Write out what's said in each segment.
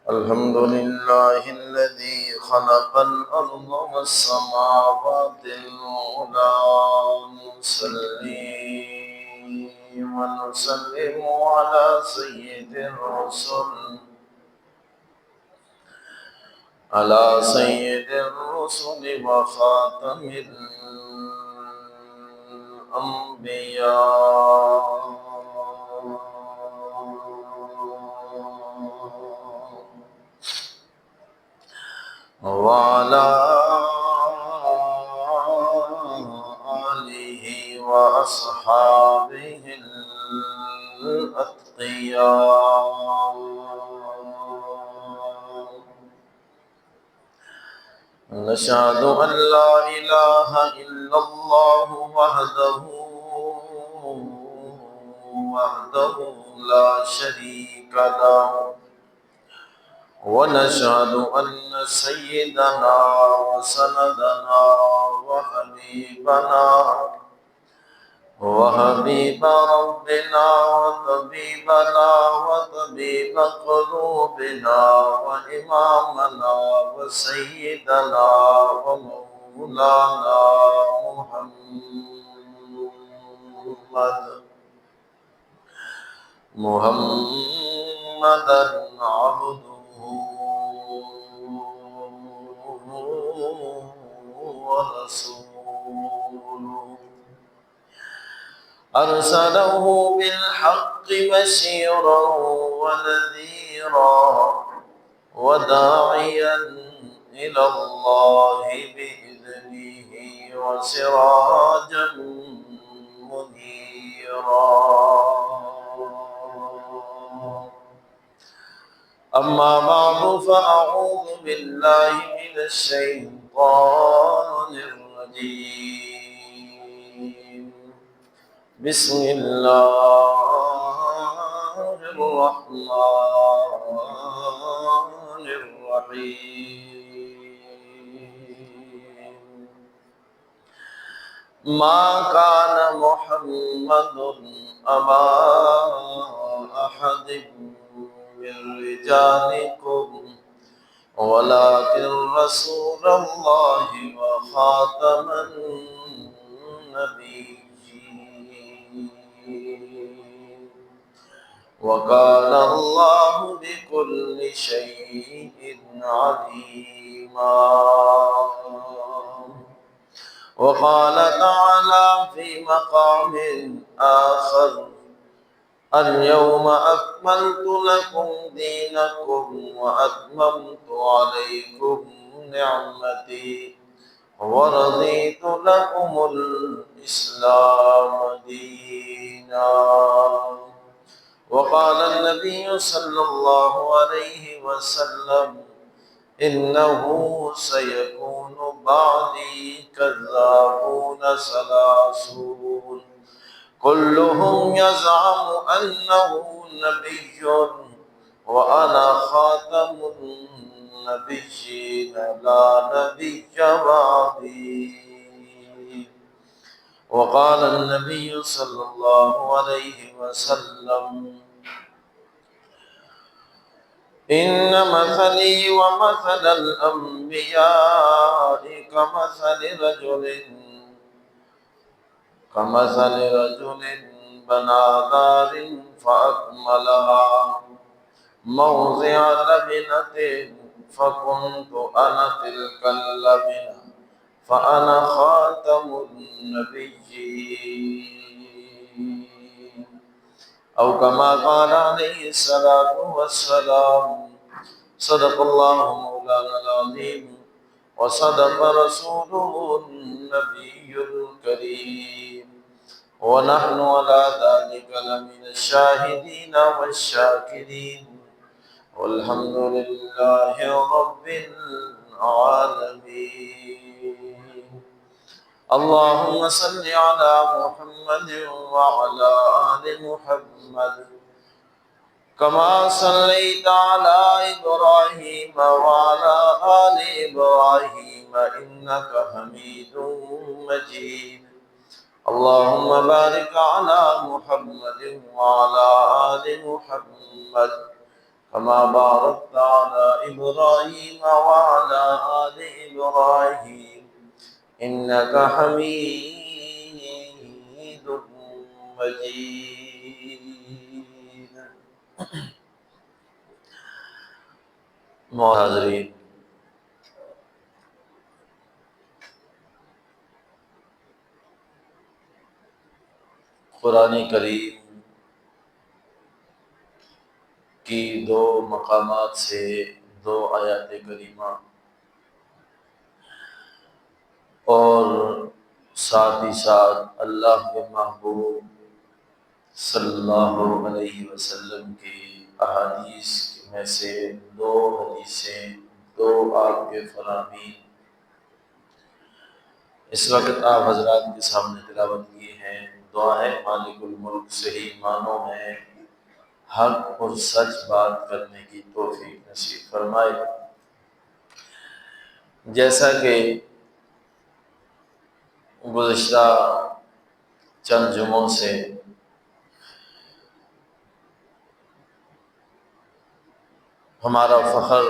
الحمد لله الذي خلق الأرض والسماوات العلى. نصلي ونسلم على سيد الرسل وخاتم الأنبياء. وعلى آله وأصحابه الأتقياء. نشهد أن لا إله إلا الله وحده لا شريك له. ونشهد أن سيدنا وسندنا وحبيب ربنا وطبيب قلوبنا وإمامنا وسيدنا ومولانا محمدا عبده ورسوله. أرسله بالحق بشيرا ونذيرا وداعيا إلى الله بإذنه وسراجا منيرا. أما بعد فأعوذ بالله من الشيطان الرجيم. بسم الله الرحمن الرحيم. ما كان محمد أبا أحد من رجالكم ولكن رسول الله وخاتم النبيين. وكان الله بكل شيء عليما. وقال تعالى في مقام آخر: اليوم أكملت لكم دينكم وأتممت عليكم نعمتي ورضيت لكم الإسلام دينا. وقال النبي صلى الله عليه وسلم: إنه سيكون بعدي كذابون ثلاثون كلهم يزعم أنه نبي وأنا خاتم النبيين لا نبي بعدي. وقال النبي صلى الله عليه وسلم: إن مثلي ومثل الأنبياء كمثل رجل بنى دار فأكملها موضع لبنة فكنت أنا تلك اللبنة فأنا خاتم النبيين. أو كما قال عليه الصلاة والسلام. صدق الله مولانا العظيم وصدق رسوله النبي الكريم. ونحن على ذلك لمن الشاهدين والشاكرين والحمد لله رب العالمين. اللهم صل على محمد وعلى آل محمد كما صليت على إبراهيم وعلى آل إبراهيم إنك حميد مجيد. اللهم بارك على محمد وعلى آل محمد كما باركت على إبراهيم وعلى آل إبراهيم إنك حميد مجيد. حاضرین، قرآن کریم کی دو مقامات سے دو آیات کریمہ اور ساتھ ہی ساتھ اللہ کے محبوب صلی اللہ علیہ وسلم کی احادیث میں سے دو حدیثیں، دو آپ کے فرامین اس وقت آپ حضرات کے سامنے تلاوت کی ہیں. دعا ہے مالک الملک صحیح معنوں میں حق اور سچ بات کرنے کی توفیق نصیب فرمائے. جیسا کہ گزشتہ چند جمعوں سے ہمارا فخر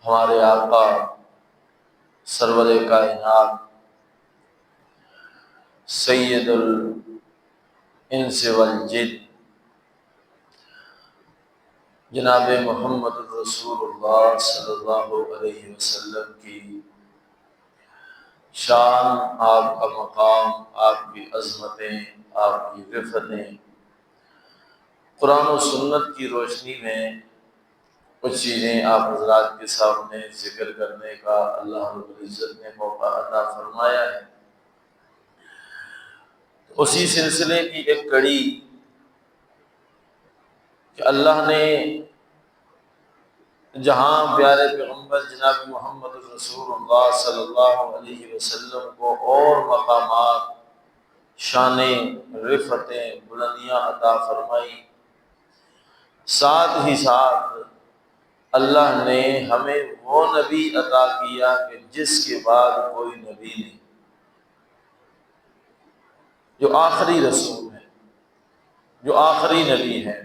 ہمارے آقا سرور کائنات سید الانس والجن جناب محمد رسول اللہ صلی اللہ علیہ وسلم کی شان، آپ کا مقام، آپ کی عظمتیں، آپ کی رفتیں قرآن و سنت کی روشنی میں کچھ چیزیں آپ حضرات کے سامنے ذکر کرنے کا اللہ رب العزت نے موقع عطا فرمایا ہے. اسی سلسلے کی ایک کڑی کہ اللہ نے جہاں پیارے پیغمبر جناب محمد رسول اللہ صلی اللہ علیہ وسلم کو اور مقامات، شانیں، رفتیں، بلندیاں عطا فرمائی، ساتھ ہی ساتھ اللہ نے ہمیں وہ نبی عطا کیا کہ جس کے بعد کوئی نبی نہیں، جو آخری رسول ہے، جو آخری نبی ہے،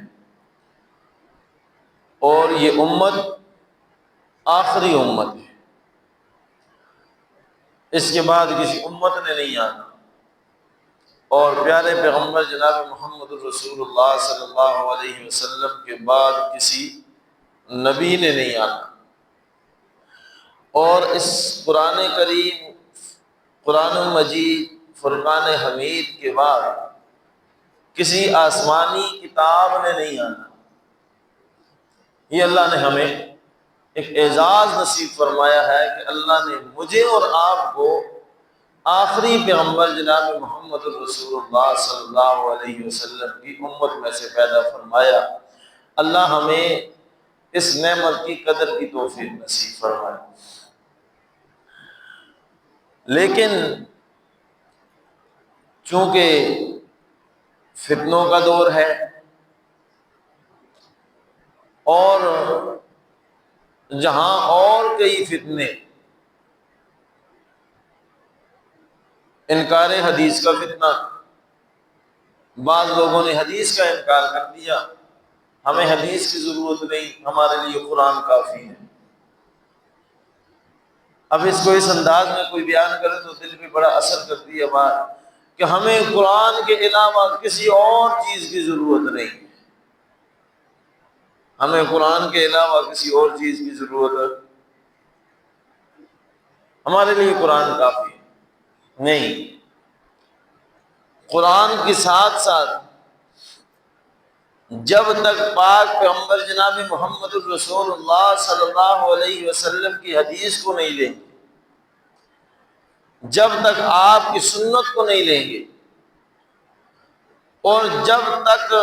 اور یہ امت آخری امت ہے. اس کے بعد کسی امت نے نہیں آنا، اور پیارے پیغمبر جناب محمد رسول اللہ صلی اللہ علیہ وسلم کے بعد کسی نبی نے نہیں آنا. اور اس قرآن کریم، قرآن مجید، فرقان حمید کے بعد کسی آسمانی کتاب نے نہیں آنا. یہ اللہ نے ہمیں ایک اعزاز نصیب فرمایا ہے کہ اللہ نے مجھے اور آپ کو آخری پیغمبر جناب محمد رسول اللہ صلی اللہ علیہ وسلم کی امت میں سے پیدا فرمایا. اللہ ہمیں اس نعمت کی قدر کی توفیق نصیب فرمائے. لیکن چونکہ فتنوں کا دور ہے اور جہاں اور کئی فتنے، انکار حدیث کا فتنہ، بعض لوگوں نے حدیث کا انکار کر دیا، ہمیں حدیث کی ضرورت نہیں، ہمارے لیے قرآن کافی ہے. اب اس کو اس انداز میں کوئی بیان کرے تو دل پہ بڑا اثر کرتی ہے بات کہ ہمیں قرآن کے علاوہ کسی اور چیز کی ضرورت نہیں، ہمیں قرآن کے علاوہ کسی اور چیز کی ضرورت ہے، ہمارے لیے قرآن کافی نہیں. قرآن کے ساتھ ساتھ جب تک پاک پیغمبر جناب محمد الرسول اللہ صلی اللہ علیہ وسلم کی حدیث کو نہیں لیں گے، جب تک آپ کی سنت کو نہیں لیں گے، اور جب تک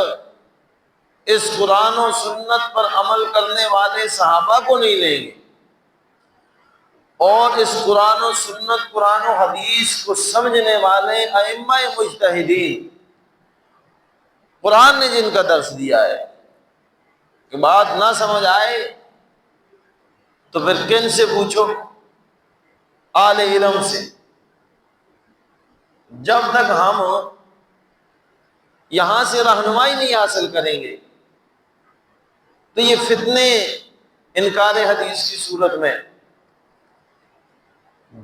اس قرآن و سنت پر عمل کرنے والے صحابہ کو نہیں لیں گے، اور اس قرآن و سنت، قرآن و حدیث کو سمجھنے والے ائمہ مجتہدین، قرآن نے جن کا درس دیا ہے، کہ بات نہ سمجھ آئے تو پھر کن سے پوچھو؟ اہل علم سے. جب تک ہم یہاں سے رہنمائی نہیں حاصل کریں گے تو یہ فتنے انکار حدیث کی صورت میں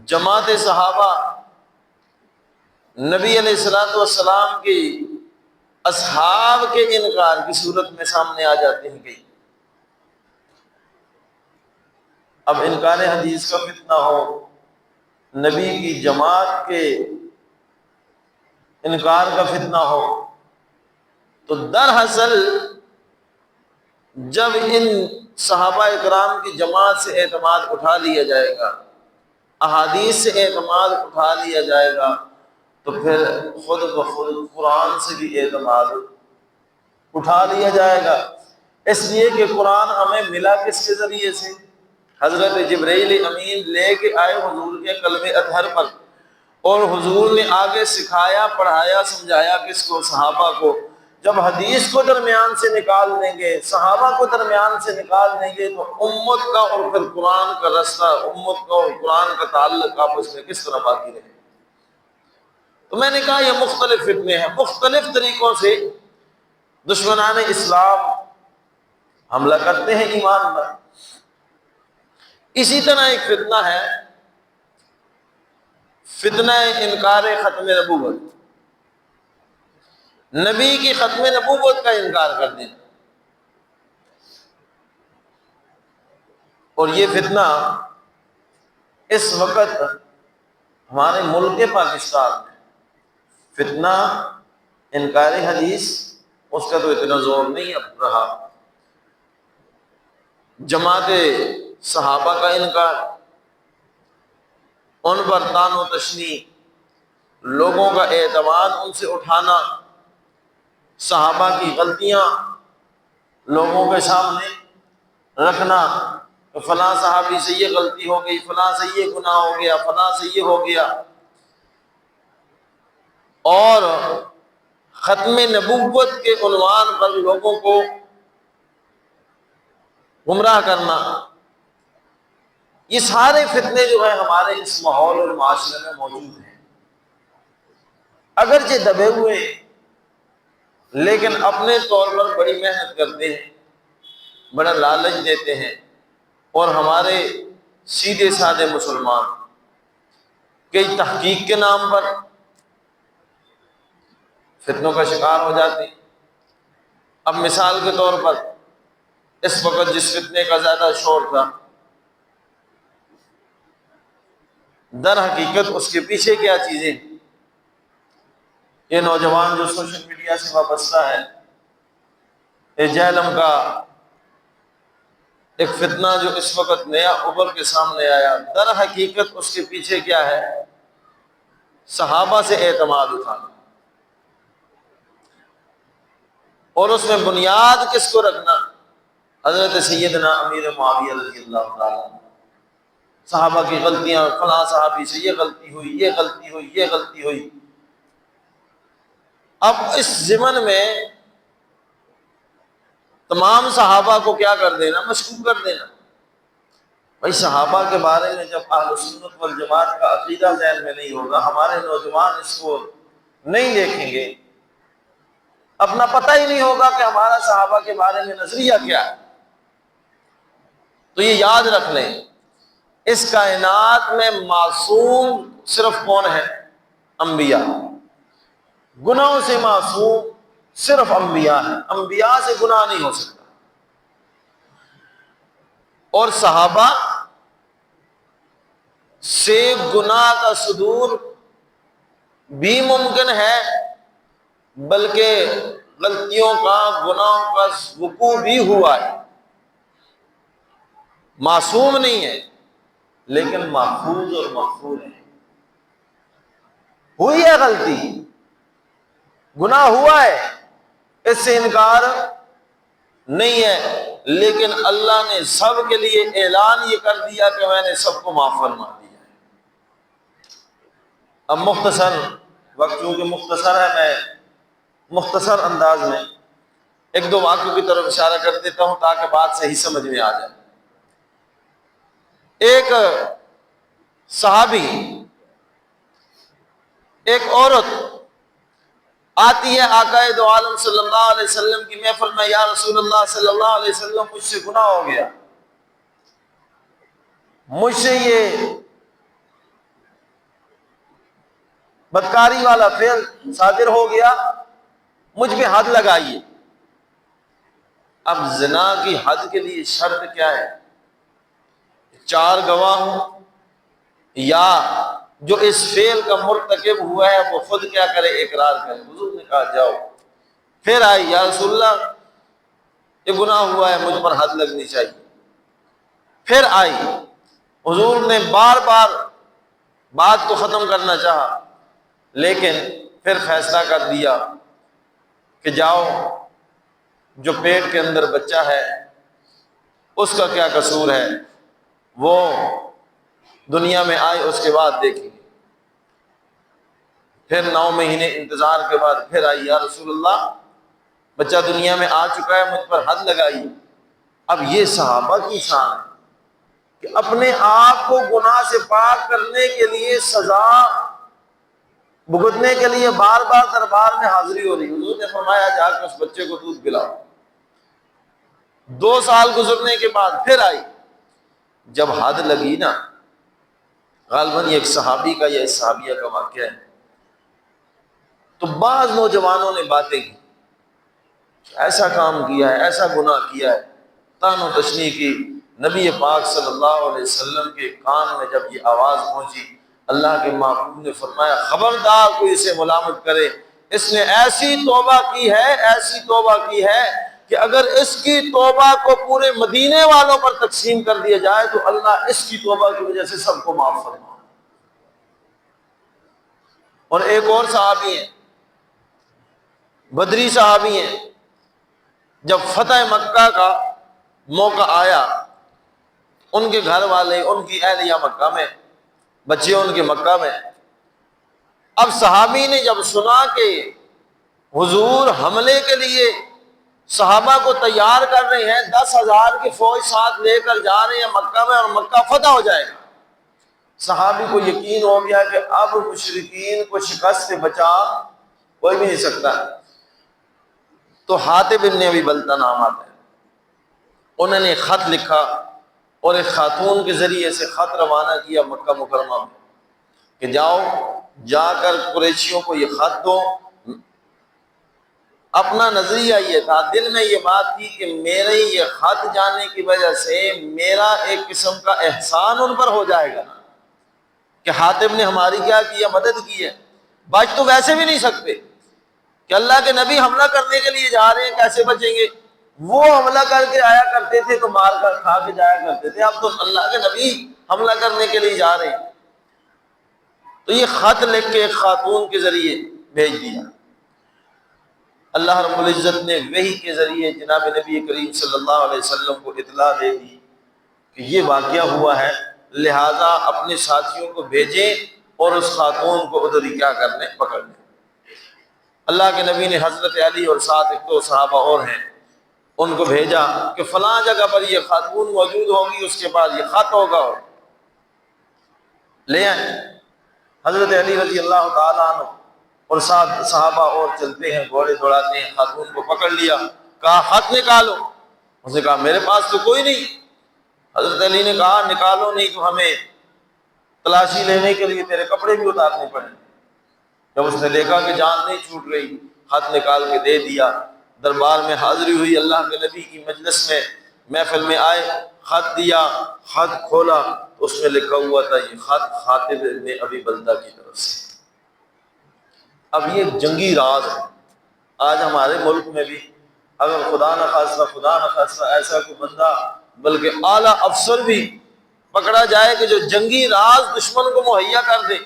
جماعت صحابہ نبی علیہ الصلوۃ والسلام کی اصحاب کے انکار کی صورت میں سامنے آ جاتے ہیں کہ اب انکار حدیث کا فتنہ ہو، نبی کی جماعت کے انکار کا فتنہ ہو، تو دراصل جب ان صحابہ اکرام کی جماعت سے اعتماد اٹھا لیا جائے گا، احادیث سے اعتماد اٹھا لیا جائے گا، تو پھر خود بخود قرآن سے بھی اعتماد اٹھا لیا جائے گا۔ اس لیے کہ قرآن ہمیں ملا کس کے ذریعے سے؟ حضرت جبرائیل امین لے کے آئے حضور کے قلب اطہر پر، اور حضور نے آگے سکھایا، پڑھایا، سمجھایا کس کو؟ صحابہ کو۔ جب حدیث کو درمیان سے نکال دیں گے، صحابہ کو درمیان سے نکال دیں گے، تو امت کا اور پھر قرآن کا رستہ، امت کا اور قرآن کا تعلق آپس میں کس طرح باقی رہے؟ تو میں نے کہا یہ مختلف فتنے ہیں، مختلف طریقوں سے دشمنان اسلام حملہ کرتے ہیں ایمان پر۔ اسی طرح ایک فتنہ ہے فتنہ انکار ختم نبوت، نبی کی ختم نبوت کا انکار کر دینا۔ اور یہ فتنہ اس وقت ہمارے ملک پاکستان میں فتنہ انکار حدیث، اس کا تو اتنا زور نہیں اب رہا، جماعت صحابہ کا انکار، ان پر طعن و تشنیع، لوگوں کا اعتماد ان سے اٹھانا، صحابہ کی غلطیاں لوگوں کے سامنے رکھنا، کہ فلاں صحابی سے یہ غلطی ہو گئی، فلاں سے یہ گناہ ہو گیا، فلاں سے یہ ہو گیا، اور ختم نبوت کے عنوان پر لوگوں کو گمراہ کرنا۔ یہ سارے فتنے جو ہیں ہمارے اس ماحول اور معاشرے میں موجود ہیں، اگرچہ دبے ہوئے، لیکن اپنے طور پر بڑی محنت کرتے ہیں، بڑا لالچ دیتے ہیں، اور ہمارے سیدھے سادے مسلمان کئی تحقیق کے نام پر فتنوں کا شکار ہو جاتے ہیں۔ اب مثال کے طور پر اس وقت جس فتنے کا زیادہ شور تھا، در حقیقت اس کے پیچھے کیا چیزیں؟ یہ نوجوان جو سوشل میڈیا سے وابستہ ہے، یہ جہلم کا ایک فتنہ جو اس وقت نیا ابھر کے سامنے آیا، در حقیقت اس کے پیچھے کیا ہے؟ صحابہ سے اعتماد اٹھانا، اور اس میں بنیاد کس کو رکھنا؟ حضرت سیدنا امیر معاویہ رضی اللہ تعالیٰ عنہ۔ صحابہ کی غلطیاں، فلاں صحابی سے یہ غلطی ہوئی، یہ غلطی ہوئی، یہ غلطی ہوئی۔ اب اس ضمن میں تمام صحابہ کو کیا کر دینا؟ مشکوک کر دینا۔ بھائی صحابہ کے بارے میں جب اہل سنت والجماعت کا عقیدہ ذہن میں نہیں ہوگا، ہمارے نوجوان اس کو نہیں دیکھیں گے، اپنا پتہ ہی نہیں ہوگا کہ ہمارا صحابہ کے بارے میں نظریہ کیا ہے۔ تو یہ یاد رکھ لیں، اس کائنات میں معصوم صرف کون ہے؟ انبیاء۔ گناہوں سے معصوم صرف انبیاء ہیں، انبیاء سے گناہ نہیں ہو سکتا۔ اور صحابہ سے گناہ کا صدور بھی ممکن ہے، بلکہ غلطیوں کا، گناہوں کا وقوع بھی ہوا ہے۔ معصوم نہیں ہے، لیکن محفوظ اور مغفور ہے۔ ہوئی ہے غلطی، گناہ ہوا ہے، اس سے انکار نہیں ہے، لیکن اللہ نے سب کے لیے اعلان یہ کر دیا کہ میں نے سب کو معاف فرما دیا ہے۔ اب مختصر وقت چونکہ مختصر ہے، میں مختصر انداز میں ایک دو واقعوں کی طرف اشارہ کر دیتا ہوں تاکہ بات صحیح سمجھ میں آ جائے۔ ایک صحابی، ایک عورت آتی ہے آقا دو عالم صلی اللہ علیہ وسلم کی محفل میں، یا رسول اللہ صلی اللہ علیہ وسلم مجھ سے گناہ ہو گیا، مجھ سے یہ بدکاری والا فعل صادر ہو گیا، مجھ پہ حد لگائیے۔ اب زنا کی حد کے لیے شرط کیا ہے؟ 4 گواہ ہوں، یا جو اس فعل کا مرتکب ہوا ہے وہ خود کیا کرے، اقرار کرے۔ حضور نے کہا جاؤ۔ پھر آئی، یا رسول اللہ یہ گناہ ہوا ہے، مجھ پر حد لگنی چاہیے۔ پھر آئی، حضور نے بار بار بات کو ختم کرنا چاہا، لیکن پھر فیصلہ کر دیا کہ جاؤ، جو پیٹ کے اندر بچہ ہے اس کا کیا قصور ہے، وہ دنیا میں آئے اس کے بعد دیکھیں گے۔ پھر 9 مہینے انتظار کے بعد پھر آئی، یا رسول اللہ بچہ دنیا میں آ چکا ہے، مجھ پر حد لگائی۔ اب یہ صحابہ کی شان ہے کہ اپنے آپ کو گناہ سے پاک کرنے کے لیے، سزا بھگتنے کے لیے بار بار دربار میں حاضری ہو رہی۔ حضور نے فرمایا جا کے اس بچے کو دودھ پلاؤ۔ 2 سال گزرنے کے بعد پھر آئی، جب حد لگی نا، غالباً یہ ایک صحابی کا یا ایک صحابیہ کا واقعہ ہے، تو بعض نوجوانوں نے باتیں کی، ایسا کام کیا ہے، ایسا گناہ کیا ہے، طعن و تشنیع کی۔ نبی پاک صلی اللہ علیہ وسلم کے کان میں جب یہ آواز پہنچی، اللہ کے محبوب نے فرمایا خبردار کوئی اسے ملامت کرے، اس نے ایسی توبہ کی ہے، ایسی توبہ کی ہے کہ اگر اس کی توبہ کو پورے مدینے والوں پر تقسیم کر دیا جائے تو اللہ اس کی توبہ کی وجہ سے سب کو معاف فرما۔ اور ایک اور صحابی ہیں، بدری صحابی ہیں، جب فتح مکہ کا موقع آیا، ان کے گھر والے، ان کی اہلیہ مکہ میں، بچے ان کے مکہ میں۔ اب صحابی نے جب سنا کہ حضور حملے کے لیے صحابہ کو تیار کر رہے ہیں، 10,000 کی فوج ساتھ لے کر جا رہے ہیں مکہ میں، اور مکہ فتح ہو جائے گا، صحابی کو یقین ہو گیا کہ اب مشرکین کو شکست سے بچا کوئی بھی نہیں سکتا۔ تو حاتب ابن ابی بلتہ نام آتا ہے، انہوں نے خط لکھا اور ایک خاتون کے ذریعے سے خط روانہ کیا مکہ مکرمہ میں کہ جاؤ، جا کر قریشیوں کو یہ خط دو۔ اپنا نظریہ یہ تھا، دل میں یہ بات تھی کہ میرے یہ خط جانے کی وجہ سے میرا ایک قسم کا احسان ان پر ہو جائے گا کہ حاتب نے ہماری کیا کیا، مدد کی ہے۔ بچ تو ویسے بھی نہیں سکتے کہ اللہ کے نبی حملہ کرنے کے لیے جا رہے ہیں، کیسے بچیں گے؟ وہ حملہ کر کے آیا کرتے تھے تو مار کر کھا کے جایا کرتے تھے، اب تو اللہ کے نبی حملہ کرنے کے لیے جا رہے ہیں۔ تو یہ خط لکھ کے ایک خاتون کے ذریعے بھیج دیا۔ اللہ رب العزت نے وحی کے ذریعے جناب نبی کریم صلی اللہ علیہ وسلم کو اطلاع دے دی کہ یہ واقعہ ہوا ہے، لہذا اپنے ساتھیوں کو بھیجیں اور اس خاتون کو ادھر ہی کیا کرنے، پکڑ لیں۔ اللہ کے نبی نے حضرت علی اور ساتھ 1-2 صحابہ اور ہیں، ان کو بھیجا کہ فلاں جگہ پر یہ خاتون موجود ہوگی، اس کے بعد یہ خط ہوگا، اور لے آئیں۔ حضرت علی رضی اللہ تعالیٰ عنہ اور ساتھ صحابہ اور چلتے ہیں، گھوڑے دوڑاتے ہیں، خاتون کو پکڑ لیا، کہا خط نکالو۔ اس نے کہا میرے پاس تو کوئی نہیں۔ حضرت علی نے کہا نکالو نہیں تو ہمیں تلاشی لینے کے لیے تیرے کپڑے بھی اتارنے پڑیں۔ جب اس نے دیکھا کہ جان نہیں چھوٹ رہی، خط نکال کے دے دیا۔ دربار میں حاضری ہوئی، اللہ کے نبی کی مجلس میں، محفل میں آئے، خط دیا، خط کھولا، اس میں لکھا ہوا تھا یہ خط حاتب ابن ابی بلتہ کی طرف سے۔ اب یہ جنگی راز ہے۔ آج ہمارے ملک میں بھی اگر خدا نخواستہ ایسا کوئی بندہ بلکہ اعلیٰ افسر بھی پکڑا جائے کہ جو جنگی راز دشمن کو مہیا کر دے،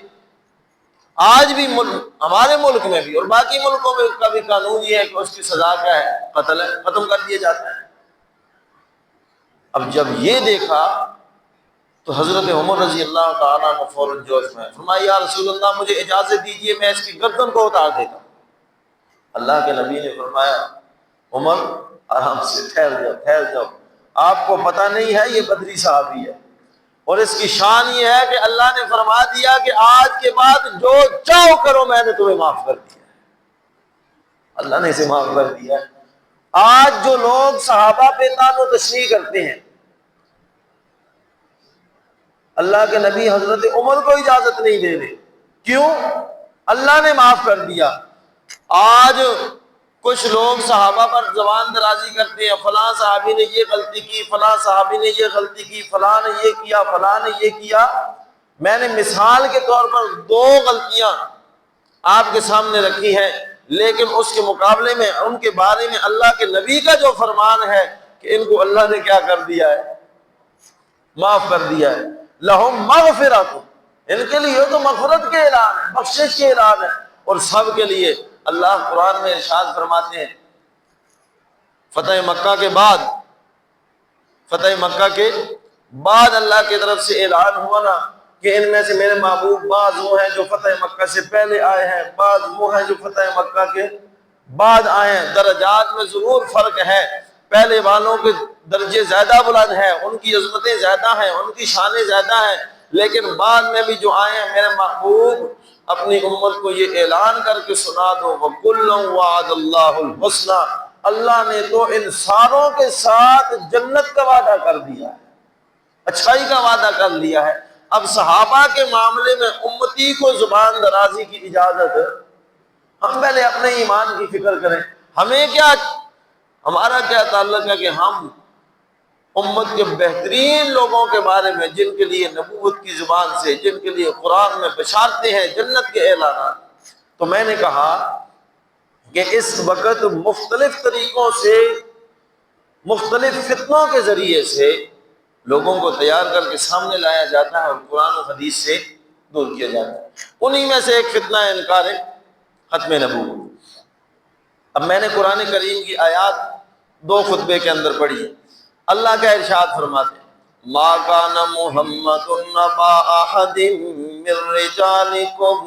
آج بھی ہمارے ملک میں بھی اور باقی ملکوں میں کا بھی قانون یہ ہے کہ اس کی سزا کیا ہے، قتل ہے، ختم کر دیا جاتا ہے۔ اب جب یہ دیکھا تو حضرت عمر رضی اللہ تعالیٰ عنہ فوراً جوش میں فرمایا یا رسول اللہ مجھے اجازت دیجیے میں اس کی گردن کو اتار دیتا ہوں۔ اللہ کے نبی نے فرمایا عمر آرام سے، ٹھہر جاؤ، آپ کو پتہ نہیں ہے یہ بدری صحابی ہے، اور اس کی شان یہ ہے کہ اللہ نے فرما دیا کہ آج کے بعد جو چاہو کرو، میں نے تمہیں معاف کر دیا۔ اللہ نے اسے معاف کر دیا ہے۔ آج جو لوگ صحابہ پہ طعن و تشنیع کرتے ہیں، اللہ کے نبی حضرت عمر کو اجازت نہیں دے رہے، کیوں؟ اللہ نے معاف کر دیا۔ آج کچھ لوگ صحابہ پر زبان درازی کرتے ہیں، فلاں صحابی نے یہ غلطی کی، فلاں صحابی نے یہ غلطی کی، فلاں نے یہ کیا، فلاں نے یہ کیا۔ میں نے مثال کے طور پر 2 غلطیاں آپ کے سامنے رکھی ہیں، لیکن اس کے مقابلے میں ان کے بارے میں اللہ کے نبی کا جو فرمان ہے کہ ان کو اللہ نے کیا کر دیا ہے؟ معاف کر دیا ہے۔ لہم مغفرۃ، ان کے لیے تو مغفرت کے اعلان ہے، بخشش کے اعلان ہے، اور سب کے لیے اللہ قرآن میں ارشاد فرماتے ہیں، فتح مکہ کے بعد اللہ کی طرف سے اعلان ہوا نا کہ ان میں سے میرے محبوب بعض وہ ہیں جو فتح مکہ سے پہلے آئے ہیں، بعض وہ ہیں جو فتح مکہ کے بعد آئے ہیں۔ درجات میں ضرور فرق ہے، پہلے والوں کے درجے زیادہ بلند ہیں، ان کی عظمتیں زیادہ ہیں، ان کی شانیں زیادہ ہیں، لیکن بعد میں بھی جو آئے ہیں میرے محبوب اپنی امت کو یہ اعلان کر کے سنا دو، وَكُلًّا وَعَدَ اللَّهُ الْحُسْنَى، اللہ نے تو ان ساروں کے ساتھ جنت کا وعدہ کر دیا ہے، اچھائی کا وعدہ کر لیا ہے۔ اب صحابہ کے معاملے میں امتی کو زبان درازی کی اجازت، ہم پہلے اپنے ایمان کی فکر کریں، ہمیں کیا، ہمارا کیا تعلق ہے کہ ہم امت کے بہترین لوگوں کے بارے میں، جن کے لیے نبوت کی زبان سے، جن کے لیے قرآن میں بشارتیں ہیں، جنت کے اعلانات۔ تو میں نے کہا کہ اس وقت مختلف طریقوں سے، مختلف فتنوں کے ذریعے سے لوگوں کو تیار کر کے سامنے لایا جاتا ہے اور قرآن و حدیث سے دور کیا جاتا ہے۔ انہی میں سے ایک فتنہ ہے انکار ختم نبوت۔ اب میں نے قرآن کریم کی آیات 2 خطبے کے اندر پڑھی ہے۔ اللہ کا ارشاد فرماتے ہیں، ما کان محمد نبا احد من رجالکم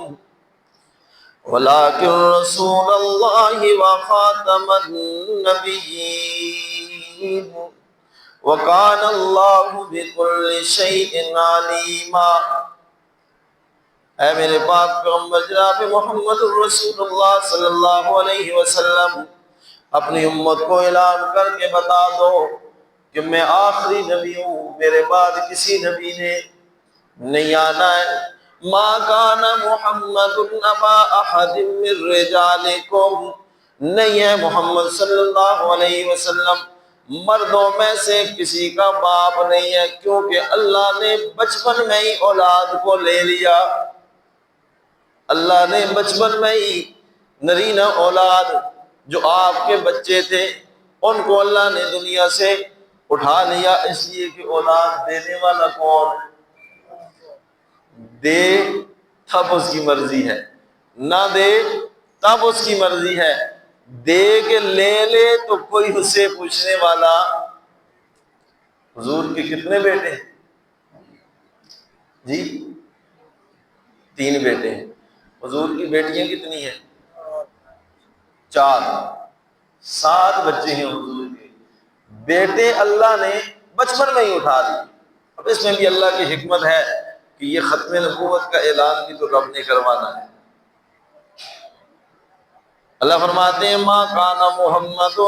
ولکن رسول اللہ وخاتم النبیین وکان اللہ بکل شیء علیما۔ اے میرے پاک پیغمبر جناب محمد رسول اللہ صلی اللہ علیہ وسلم، اپنی امت کو اعلان کر کے بتا دو کہ میں آخری نبی ہوں، میرے بعد کسی نبی نے نہیں آنا ہے۔ ما کان محمد ابا احد من رجالکم، نہیں ہے محمد صلی اللہ علیہ وسلم مردوں میں سے کسی کا باپ نہیں ہے، کیونکہ اللہ نے بچپن میں ہی اولاد کو لے لیا، اللہ نے بچپن میں ہی نرینہ اولاد جو آپ کے بچے تھے ان کو اللہ نے دنیا سے اٹھا لیا، اس لیے کہ اولاد دینے والا کون؟ دے تب اس کی مرضی ہے، نہ دے تب اس کی مرضی ہے، دے کے لے لے تو کوئی اس سے پوچھنے والا۔ حضور کے کتنے بیٹے ہیں جی؟ 3 بیٹے ہیں۔ حضور کی بیٹیاں کتنی ہیں؟ 4۔ 7 بچے ہیں حضور کے، بیٹے اللہ نے بچپن میں ہی اٹھا دی۔ اب اس میں بھی اللہ کی حکمت ہے کہ یہ ختم نبوت کا اعلان بھی تو رب نے کروانا ہے۔ اللہ فرماتے ہیں، ما کان محمد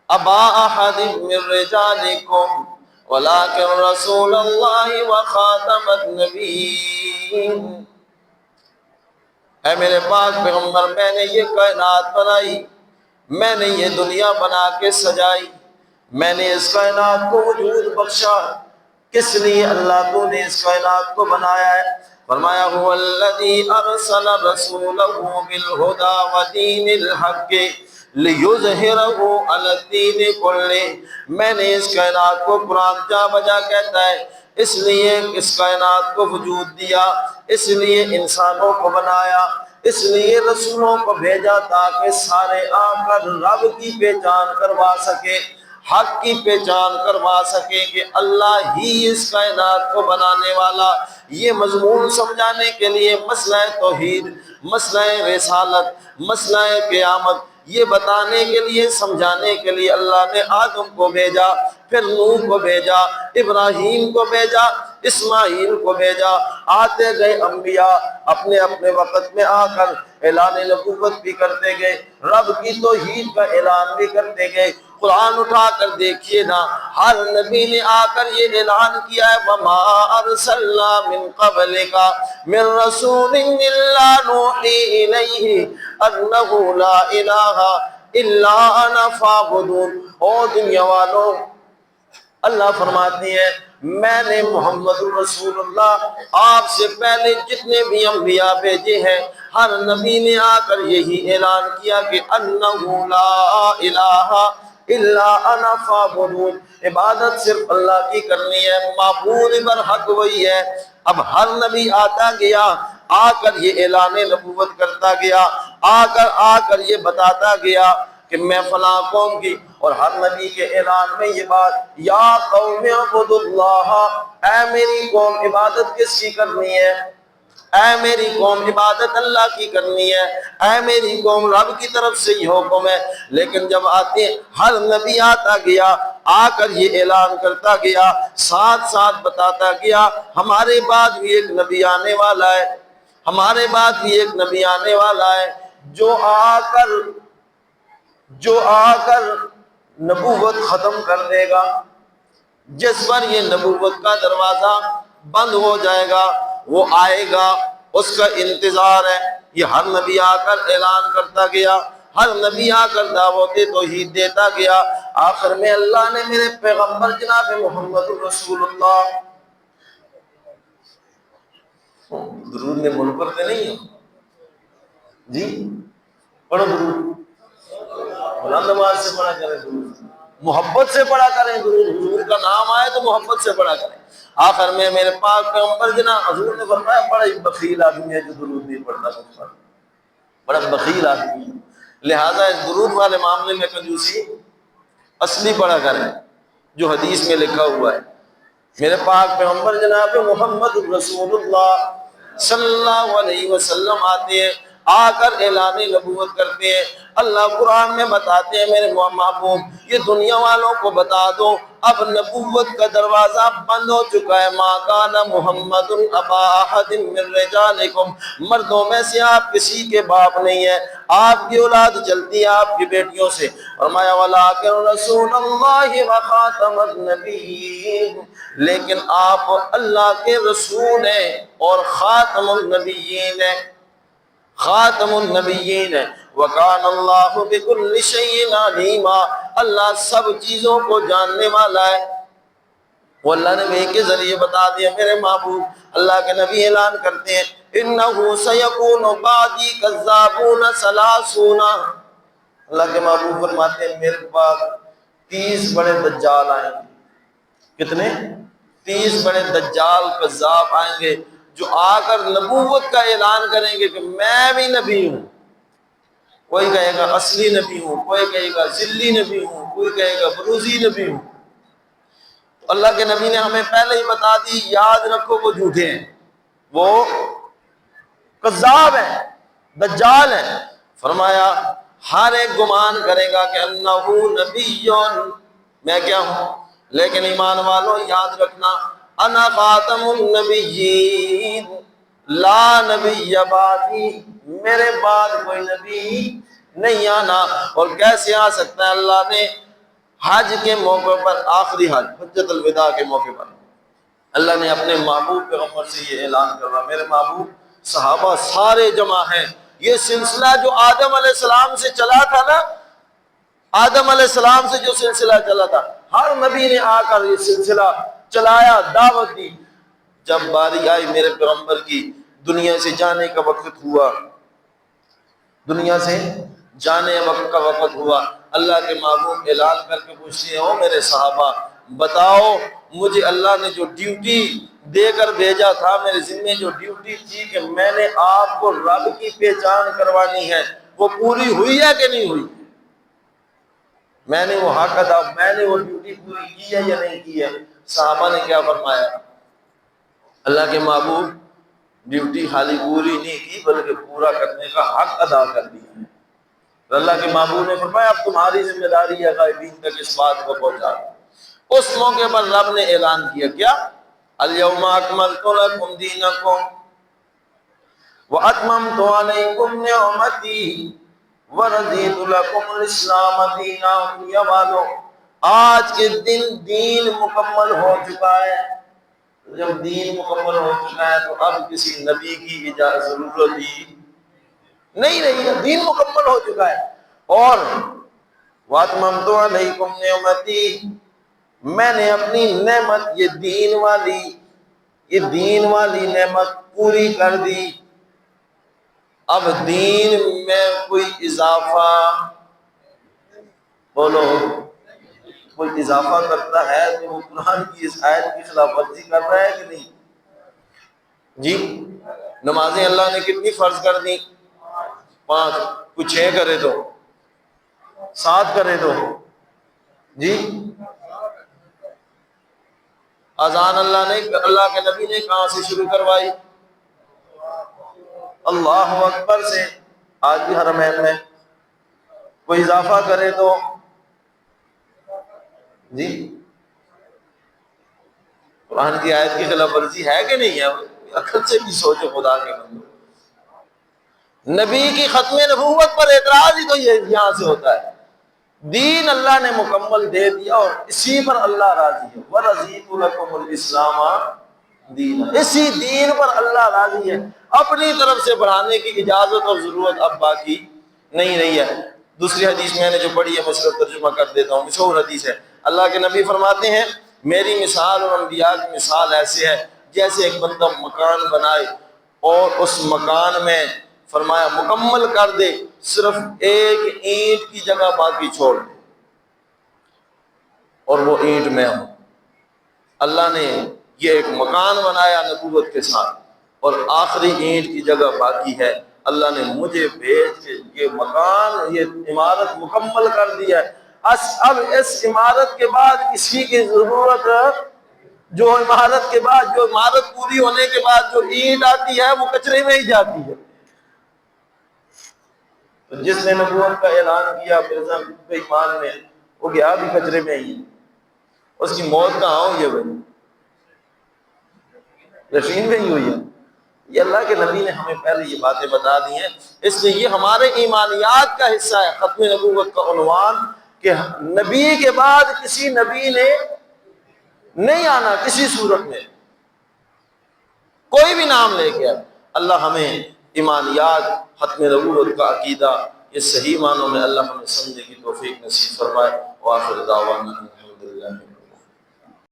ابا احد من رجالکم ولکن رسول اللہ وخاتم النبیین۔ اے میرے پاک پیغمبر، میں نے یہ کائنات بنائی، میں نے یہ دنیا بنا کے سجائی، میں نے اس کائنات کو وجود بخشا، کس لیے اللہ تو نے اس کائنات کو بنایا ہے؟ فرمایا هو الذی ارسل رسولہ بالہدی ودین الحق لیظہرہ علی الدین کلہ۔ میں نے اس کائنات کو، قرآن جا بجا کہتا ہے، اس لیے اس کائنات کو وجود دیا، اس لیے انسانوں کو بنایا، اس لیے رسولوں کو بھیجا تاکہ سارے آ کر رب کی پہچان کروا سکے، حق کی پہچان کروا سکے کہ اللہ ہی اس کائنات کو بنانے والا۔ یہ مضمون سمجھانے کے لیے مسئلہ توحید، مسئلہ رسالت، مسئلہ قیامت، یہ بتانے کے لیے، سمجھانے کے لیے اللہ نے آدم کو بھیجا، پھر نوح کو بھیجا، ابراہیم کو بھیجا، اسماعیل کو بھیجا۔ آتے گئے انبیاء اپنے اپنے وقت میں آ کر اعلان نبوت بھی کرتے گئے، رب کی توحید کا اعلان بھی کرتے گئے۔ قرآن اٹھا کر دیکھیے نا، ہر نبی نے آ کر یہ اعلان کیا ہے وَمَا أَرْسَلْنَا مِن قَبْلِكَ مِن رَّسُولٍ إِلَّا نُوحِي إِلَيْهِ أَنَّهُ لَا إِلَٰهَ إِلَّا أَنَا فَاعْبُدُونِ۔ او دنیا والوں، اللہ فرماتی ہے میں نے محمد رسول اللہ آپ سے پہلے جتنے بھی انبیاء بھیجے ہیں، ہر نبی نے آ کر یہی اعلان کیا کہ انہ لا الہ الا انا فاعبدون، عبادت صرف اللہ کی کرنی ہے، معبود برحق وہی ہے۔ اب ہر نبی آتا گیا، آ کر یہ اعلان نبوت کرتا گیا، آ کر یہ بتاتا گیا کہ میں فلاں قوم کی، اور ہر نبی کے اعلان میں یہ بات یا قوم اعبدوا اللہ، اے میری قوم عبادت کس کی کرنی ہے؟ اے میری قوم عبادت اللہ کی کرنی ہے، اے میری قوم رب کی طرف سے یہ حکم ہے۔ لیکن جب آتے ہر نبی آتا گیا، آ کر یہ اعلان کرتا گیا، ساتھ ساتھ بتاتا گیا ہمارے بعد بھی ایک نبی آنے والا ہے، ہمارے بعد بھی ایک نبی آنے والا ہے جو آ کر نبوت ختم کر دے گا، جس پر یہ نبوت کا دروازہ بند ہو جائے گا وہ آئے گا، اس کا انتظار ہے۔ یہ ہر نبی آ کر اعلان کرتا گیا، ہر نبی آ کر دعوت توحید دیتا گیا۔ آخر میں اللہ نے میرے پیغمبر جناب محمد رسول اللہ، درود میں ملک پڑھتے نہیں ہو جی، پڑھو درود، بلند آواز سے پڑھا کریں درود، محبت سے پڑھا کریں درود، حضور کا نام آئے تو محبت سے پڑھا کریں۔ آخر میں میرے پاک پیغمبر جناب حضور نے فرمایا بڑا ہی بخیل آدمی ہے جو درود نہیں پڑھتا، بڑا بخیل آدمی ہے، لہذا اس درود والے معاملے میں کنجوسی اصلی پڑھا کریں جو حدیث میں لکھا ہوا ہے۔ میرے پاک پیغمبر جناب محمد رسول اللہ صلی اللہ علیہ وسلم آتے ہیں، آ کر اعلان نبوت کرتے ہیں۔ اللہ قرآن میں بتاتے ہیں میرے محبوب یہ دنیا والوں کو بتا دو اب نبوت کا دروازہ بند ہو چکا ہے، ما کان محمد ابا احد من رجالکم، مردوں میں سے آپ کسی کے باپ نہیں ہے، آپ کی اولاد چلتی ہے آپ کی بیٹیوں سے۔ فرمایا ولکن رسول اللہ وخاتم النبیین، لیکن آپ اللہ کے رسول ہیں اور خاتم النبیین ہیں، خاتم النبیین ہے۔ وَكَانَ اللَّهُ بِكُلِّ شَيْءٍ عَلِيمًا، اللہ سب چیزوں کو جاننے والا ہے۔ وہ اللہ نے وحی کے ذریعے بتا دیا میرے محبوب، اللہ کے نبی اعلان کرتے ہیں اِنَّهُ سَيَكُونُ بَعْدِي كَذَّابُونَ ثَلَاثُونَ، اللہ کے محبوب فرماتے ہیں میرے پاس 30 بڑے دجال آئیں گے۔ کتنے؟ 30 بڑے دجال کذاب آئیں گے جو آ کر نبوت کا اعلان کریں گے کہ میں بھی نبی ہوں۔ کوئی کہے گا اصلی نبی ہوں، کوئی کہے گا ذلی نبی ہوں، کوئی کہے گا بروزی نبی ہوں۔ تو اللہ کے نبی نے ہمیں پہلے ہی بتا دی یاد رکھو وہ جھوٹے ہیں، وہ کذاب ہیں، دجال ہیں۔ فرمایا ہر ایک گمان کرے گا کہ انہ نبی، میں کیا ہوں، لیکن ایمان والوں یاد رکھنا انا خاتم النبیین لا نبی بعدی، میرے بعد کوئی نبی نہیں آنا۔ اور کیسے آ سکتا ہے؟ اللہ نے حج کے موقع پر، آخری حج حجۃ الوداع کے موقع پر اللہ نے اپنے محبوب پیغمبر سے یہ اعلان کر رہا، میرے محبوب صحابہ سارے جمع ہیں، یہ سلسلہ جو آدم علیہ السلام سے چلا تھا نا، آدم علیہ السلام سے جو سلسلہ چلا تھا، ہر نبی نے آ کر یہ سلسلہ چلایا، دعوت دی۔ جب باری آئی میرے پیغمبر کی دنیا سے جانے کا وقت ہوا، دنیا سے جانے کا وقت ہوا، اللہ کے محبوب اعلان کر کے پوچھتے ہیں او میرے صحابہ بتاؤ مجھے اللہ نے جو ڈیوٹی دے کر بھیجا تھا، میرے ذمہ جو ڈیوٹی تھی کہ میں نے آپ کو رب کی پہچان کروانی ہے، وہ پوری ہوئی ہے کہ نہیں ہوئی؟ میں نے وہ حق ادا، میں نے وہ ڈیوٹی پوری کی ہے یا نہیں کی ہے؟ صحابہ نے کیا فرمایا؟ اللہ کے محبوب ڈیوٹی خالی پوری نہیں کی بلکہ پورا کرنے کا حق ادا کر دیا ہے۔ اللہ کے محبوب نے فرمایا اب تمہاری ذمہ داری ہے غائبین تک اس بات کو پہنچانا۔ اس موقع پر رب نے اعلان کیا کیا الیوم اکملت لکم دینکم واتممت علیکم نعمتی ورضیت لکم الاسلام دینا۔ دنیا والو، آج کے دن دین مکمل ہو چکا ہے۔ جب دین مکمل ہو چکا ہے تو اب کسی نبی کی اجازت ضرورت ہی نہیں رہی ہے، دین مکمل ہو چکا ہے۔ اور واتممت علیکم نعمتی، میں نے اپنی نعمت یہ دین والی نعمت پوری کر دی۔ اب دین میں کوئی اضافہ، بولو، کوئی اضافہ کرتا ہے تو وہ قرآن کی اس آیت کی خلاف ورزی کر رہا ہے کہ نہیں؟ جی، نمازیں اللہ نے کتنی فرض کر دی؟ 5، کوئی 6 کرے تو 7 کرے تو جی، اذان اللہ کے نبی نے کہاں سے شروع کروائی؟ اللہ اکبر سے۔ آج بھی حرمین میں کوئی اضافہ کرے تو جی، قرآن کی آیت کی خلاف ورزی ہے کہ نہیں ہے؟ عقل سے بھی سوچو خدا کے بندو۔ نبی کی ختم نبوت پر اعتراض ہی تو یہاں سے ہوتا ہے۔ دین اللہ نے مکمل دے دیا اور اسی پر اللہ راضی ہے۔ وَرَضِيتُ لَكُمُ الْإِسْلَامَ دِينًا، اسی دین پر اللہ راضی ہے۔ اپنی طرف سے بڑھانے کی اجازت اور ضرورت اب باقی نہیں رہی ہے۔ دوسری حدیث میں نے جو پڑھی ہے میں اس کا ترجمہ کر دیتا ہوں، مشہور حدیث ہے۔ اللہ کے نبی فرماتے ہیں میری مثال اور انبیاء کی مثال ایسے ہے جیسے ایک بندہ مکان بنائے اور اس مکان میں فرمایا مکمل کر دے، صرف ایک اینٹ کی جگہ باقی چھوڑ دے اور وہ اینٹ میں ہوں۔ اللہ نے یہ ایک مکان بنایا نبوت کے ساتھ اور آخری اینٹ کی جگہ باقی ہے۔ اللہ نے مجھے بھیج کے یہ مکان، یہ عمارت مکمل کر دیا ہے۔ اب اس عمارت کے بعد کسی کی ضرورت، جو عمارت پوری ہونے کے بعد جو اینٹ آتی ہے وہ کچرے میں ہی جاتی ہے۔ تو جس نے نبوت کا اعلان کیا بے ایمان میں، وہ گیا بھی کچرے میں ہی ہے۔ اس کی موت کہاں ہوئی ہے بھائی؟ یقین میں ہی ہوئی ہے۔ یہ اللہ کے نبی نے ہمیں پہلے یہ باتیں بتا دی ہیں، اس لیے یہ ہمارے ایمانیات کا حصہ ہے۔ ختم نبوت کا عنوان کہ نبی کے بعد کسی نبی نے نہیں آنا، کسی صورت میں کوئی بھی نام لے کے آئے۔ اللہ ہمیں ایمانیات، ختم نبوت کا عقیدہ، یہ صحیح معنوں میں اللہ ہمیں سمجھنے کی توفیق نصیب فرمائے۔ وآخر دعوانا الحمدللہ۔